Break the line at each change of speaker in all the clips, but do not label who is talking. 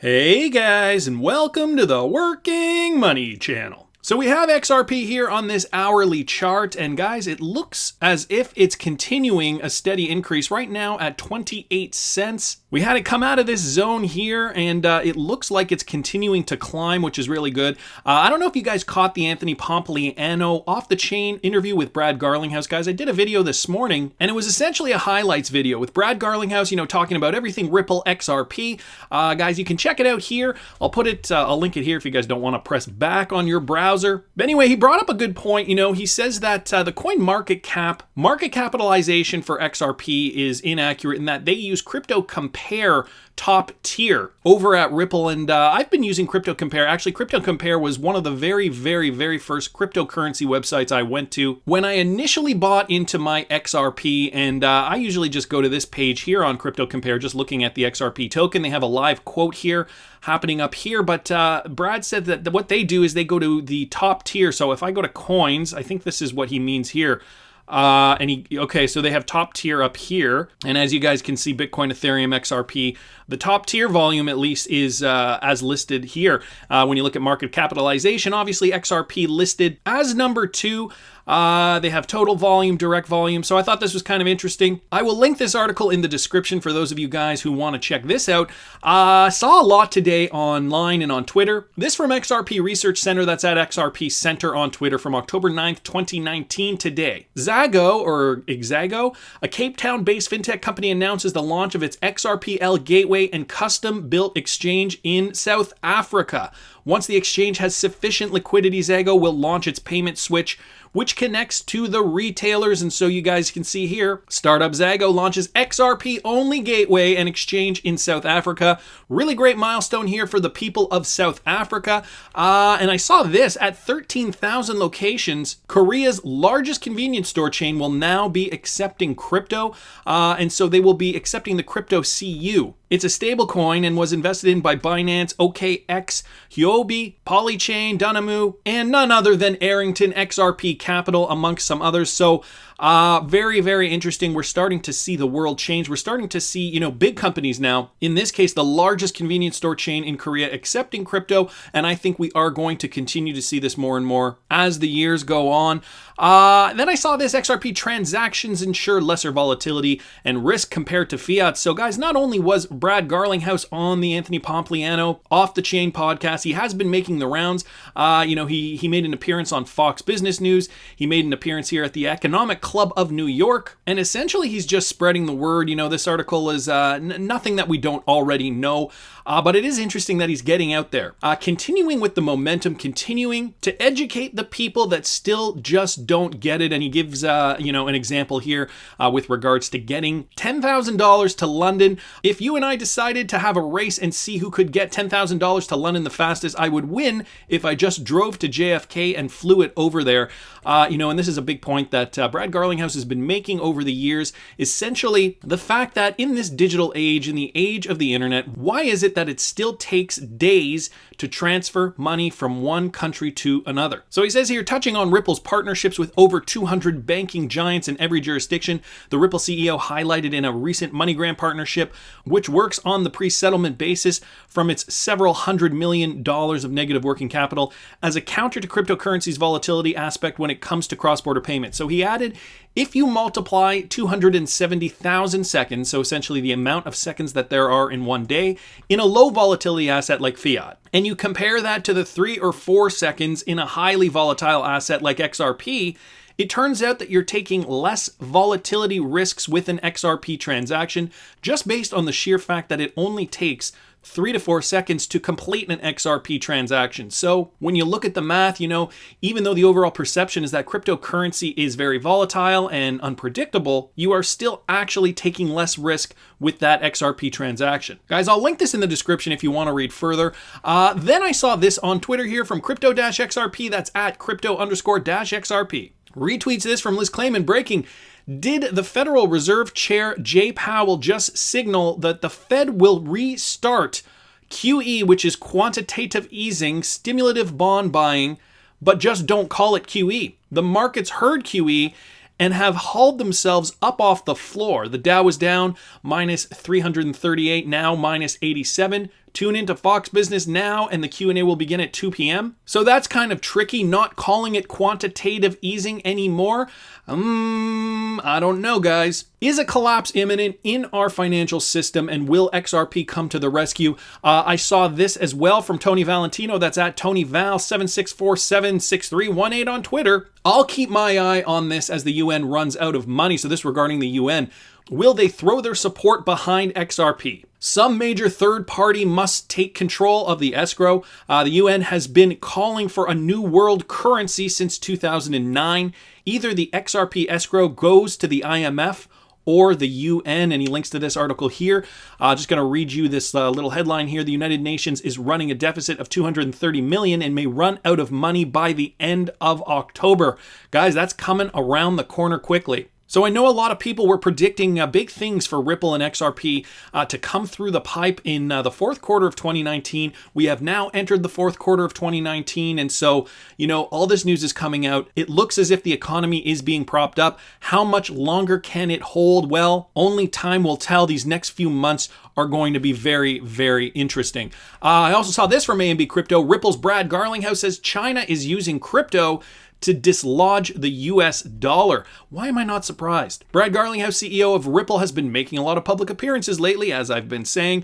Hey guys, and welcome to the Working Money channel. So we have XRP here on this hourly chart, and guys, it looks as if it's continuing a steady increase right now at 28 cents. We had it come out of this zone here, and it looks like it's continuing to climb, which is really good. I don't know if you guys caught the Anthony Pompliano off-the-chain interview with Brad Garlinghouse. Guys, I did a video this morning, and it was essentially a highlights video with Brad Garlinghouse, talking about everything Ripple XRP. Guys, you can check it out here. I'll link it here if you guys don't want to press back on your browser. But anyway, he brought up a good point. He says that the coin market capitalization for XRP is inaccurate in that they use CoinCompare top tier over at Ripple, and I've been using CoinCompare. Actually, CoinCompare was one of the very, very, very first cryptocurrency websites I went to when I initially bought into my XRP, and I usually just go to this page here on CoinCompare, just looking at the XRP token. They have a live quote here happening up here, but Brad said that what they do is they go to the top tier. So if I go to coins, I think this is what he means here. So they have top tier up here, and as you guys can see, Bitcoin, Ethereum, XRP, the top tier volume at least is as listed here. When you look at market capitalization, obviously XRP listed as number 2. They have total volume, direct volume. So I thought this was kind of interesting. I will link this article in the description for those of you guys who want to check this out. Saw a lot today online and on Twitter. This from XRP Research Center. That's at XRP Center on Twitter from October 9th, 2019 today. Exago, a Cape Town-based fintech company, announces the launch of its XRPL gateway and custom-built exchange in South Africa. Once the exchange has sufficient liquidity, Zago will launch its payment switch, which connects to the retailers. And so you guys can see here, startup Zago launches XRP-only gateway and exchange in South Africa. Really great milestone here for the people of South Africa. And I saw this at 13,000 locations. Korea's largest convenience store chain will now be accepting crypto. And so they will be accepting the crypto CU. It's a stable coin and was invested in by Binance, OKX, Huobi, Polychain, Dunamu, and none other than Arrington XRP Capital, amongst some others. So very, very interesting. We're starting to see the world change. We're starting to see, big companies now, in this case, the largest convenience store chain in Korea, accepting crypto. And I think we are going to continue to see this more and more as the years go on. Then I saw this: XRP transactions ensure lesser volatility and risk compared to fiat. So guys, not only was Brad Garlinghouse on the Anthony Pompliano Off the Chain podcast, he has been making the rounds. He made an appearance on Fox Business News. He made an appearance here at the Economic Club of New York. And essentially, he's just spreading the word. This article is nothing that we don't already know. But it is interesting that he's getting out there, continuing with the momentum, continuing to educate the people that still just don't get it. And he gives, an example here with regards to getting $10,000 to London. If you and I decided to have a race and see who could get $10,000 to London the fastest, I would win if I just drove to JFK and flew it over there. And this is a big point that Brad Garlinghouse has been making over the years. Essentially, the fact that in this digital age, in the age of the internet, why is it that it still takes days to transfer money from one country to another? So he says here, touching on Ripple's partnerships with over 200 banking giants in every jurisdiction, the Ripple CEO highlighted in a recent MoneyGram partnership, which works on the pre-settlement basis from its several $100 million of negative working capital as a counter to cryptocurrency's volatility aspect when it comes to cross-border payments. So he added, if you multiply 270,000 seconds, so essentially the amount of seconds that there are in one day, in a low volatility asset like fiat, and you compare that to the 3 or 4 seconds in a highly volatile asset like XRP, it turns out that you're taking less volatility risks with an XRP transaction just based on the sheer fact that it only takes 3 to 4 seconds to complete an XRP transaction. So when you look at the math, even though the overall perception is that cryptocurrency is very volatile and unpredictable, you are still actually taking less risk with that XRP transaction. Guys, I'll link this in the description if you want to read further. Then I saw this on Twitter here from Crypto-XRP. That's at Crypto_XRP. Retweets this from Liz Clayman breaking. Did the Federal Reserve Chair Jay Powell just signal that the Fed will restart QE, which is quantitative easing, stimulative bond buying, but just don't call it QE? The markets heard QE and have hauled themselves up off the floor. The Dow was down minus 338, now minus 87. Tune into Fox Business now, and the Q&A will begin at 2 p.m. So that's kind of tricky, not calling it quantitative easing anymore. I don't know, guys. Is a collapse imminent in our financial system, and will XRP come to the rescue? I saw this as well from Tony Valentino. That's at TonyVal76476318 on Twitter. I'll keep my eye on this as the UN runs out of money. So this regarding the UN. Will they throw their support behind XRP? Some major third party must take control of the escrow. The UN has been calling for a new world currency since 2009. Either the XRP escrow goes to the IMF or the UN, and he links to this article here. Just going to read you this little headline here. The United Nations is running a deficit of 230 million and may run out of money by the end of October. Guys, that's coming around the corner quickly. So I know a lot of people were predicting big things for Ripple and XRP to come through the pipe in the fourth quarter of 2019. We have now entered the fourth quarter of 2019. And so, all this news is coming out. It looks as if the economy is being propped up. How much longer can it hold? Well, only time will tell. These next few months are going to be very, very interesting. I also saw this from AMB Crypto. Ripple's Brad Garlinghouse says China is using crypto to dislodge the U.S. dollar. Why am I not surprised? Brad Garlinghouse, CEO of Ripple, has been making a lot of public appearances lately, as I've been saying.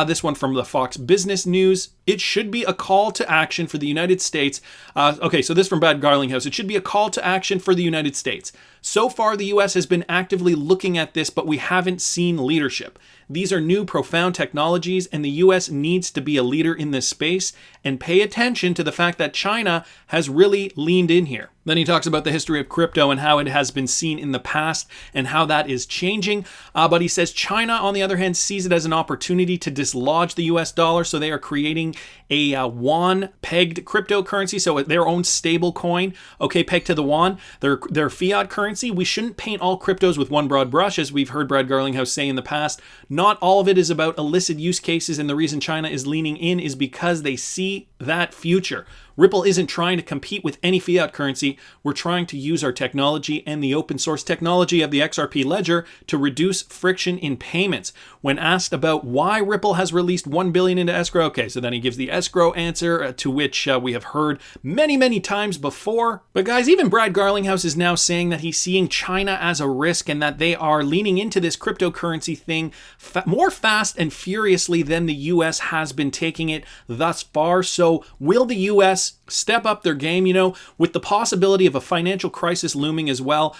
This one from the Fox Business News. It should be a call to action for the United States. So this from Brad Garlinghouse. It should be a call to action for the United States. So far, the U.S. has been actively looking at this, but we haven't seen leadership. These are new, profound technologies, and the U.S. needs to be a leader in this space and pay attention to the fact that China has really leaned in here. Then he talks about the history of crypto and how it has been seen in the past and how that is changing. But he says China, on the other hand, sees it as an opportunity to dislodge the U.S. dollar. So they are creating a yuan-pegged cryptocurrency, so their own stable coin, pegged to the yuan, their fiat currency. We shouldn't paint all cryptos with one broad brush, as we've heard Brad Garlinghouse say in the past. Not all of it is about illicit use cases, and the reason China is leaning in is because they see that future. Ripple isn't trying to compete with any fiat currency. We're trying to use our technology and the open source technology of the XRP ledger to reduce friction in payments. When asked about why Ripple has released $1 billion into escrow, so then he gives the escrow answer, to which we have heard many, many times before. But guys, even Brad Garlinghouse is now saying that he's seeing China as a risk and that they are leaning into this cryptocurrency thing more fast and furiously than the US has been taking it thus far. So will the US step up their game? With the possibility of a financial crisis looming as well,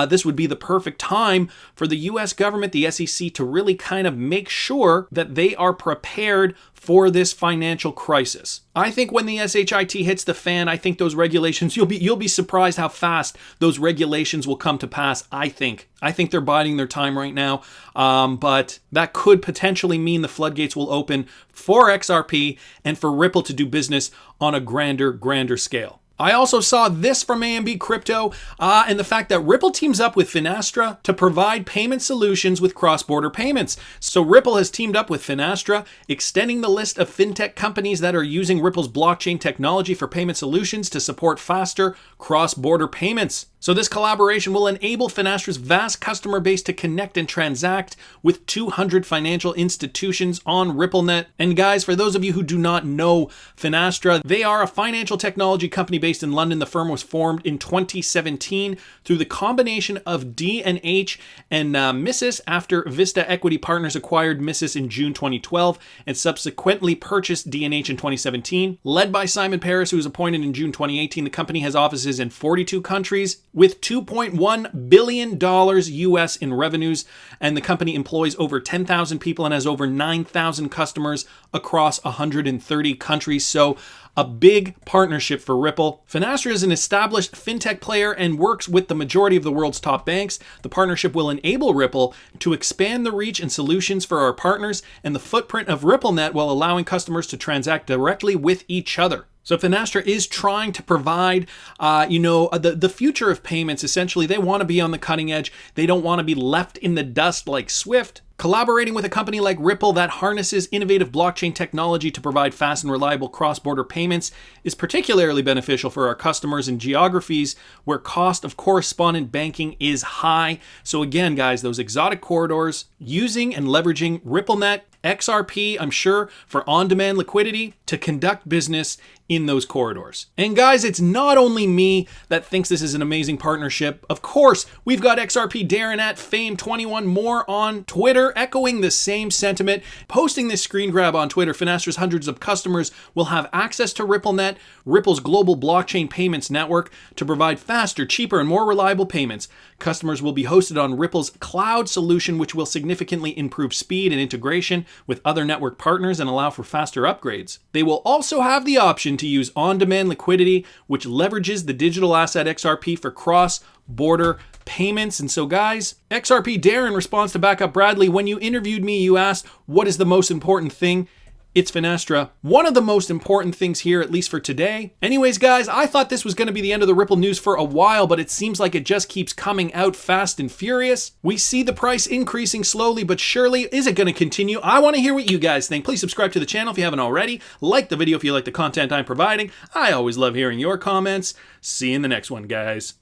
this would be the perfect time for the US government, the SEC, to really kind of make sure that they are prepared for this financial crisis. I think when the SHIT hits the fan, I think those regulations, you'll be surprised how fast those regulations will come to pass. I think they're biding their time right now, but that could potentially mean the floodgates will open for XRP and for Ripple to do business on a grander scale. I also saw this from AMB Crypto and the fact that Ripple teams up with Finastra to provide payment solutions with cross-border payments. So Ripple has teamed up with Finastra, extending the list of fintech companies that are using Ripple's blockchain technology for payment solutions to support faster cross-border payments. So this collaboration will enable Finastra's vast customer base to connect and transact with 200 financial institutions on RippleNet. And guys, for those of you who do not know Finastra, they are a financial technology company based in London. The firm was formed in 2017 through the combination of D&H and Missis after Vista Equity Partners acquired Missis in June 2012 and subsequently purchased D&H in 2017. Led by Simon Paris, who was appointed in June 2018, the company has offices in 42 countries with $2.1 billion US in revenues, and the company employs over 10,000 people and has over 9,000 customers across 130 countries. So a big partnership for Ripple. Finastra is an established fintech player and works with the majority of the world's top banks. The partnership will enable Ripple to expand the reach and solutions for our partners and the footprint of RippleNet while allowing customers to transact directly with each other. So Finastra is trying to provide, the future of payments. Essentially, they want to be on the cutting edge. They don't want to be left in the dust like Swift. Collaborating with a company like Ripple that harnesses innovative blockchain technology to provide fast and reliable cross-border payments is particularly beneficial for our customers in geographies where cost of correspondent banking is high. So again, guys, those exotic corridors, using and leveraging RippleNet XRP, I'm sure, for on-demand liquidity to conduct business in those corridors. And guys, it's not only me that thinks this is an amazing partnership. Of course, we've got XRP Darren at Fame21 more on Twitter, echoing the same sentiment. Posting this screen grab on Twitter, Finastra's hundreds of customers will have access to RippleNet, Ripple's global blockchain payments network, to provide faster, cheaper, and more reliable payments. Customers will be hosted on Ripple's cloud solution, which will significantly improve speed and integration with other network partners and allow for faster upgrades. They will also have the option to use on-demand liquidity, which leverages the digital asset XRP for cross-border payments. And so guys, XRP Darren responds to Backup Bradley, when you interviewed me, you asked, what is the most important thing? It's Finastra. One of the most important things here, at least for today. Anyways, guys, I thought this was going to be the end of the Ripple news for a while, but it seems like it just keeps coming out fast and furious. We see the price increasing slowly but surely. Is it going to continue? I want to hear what you guys think. Please subscribe to the channel if you haven't already. Like the video if you like the content I'm providing. I always love hearing your comments. See you in the next one, guys.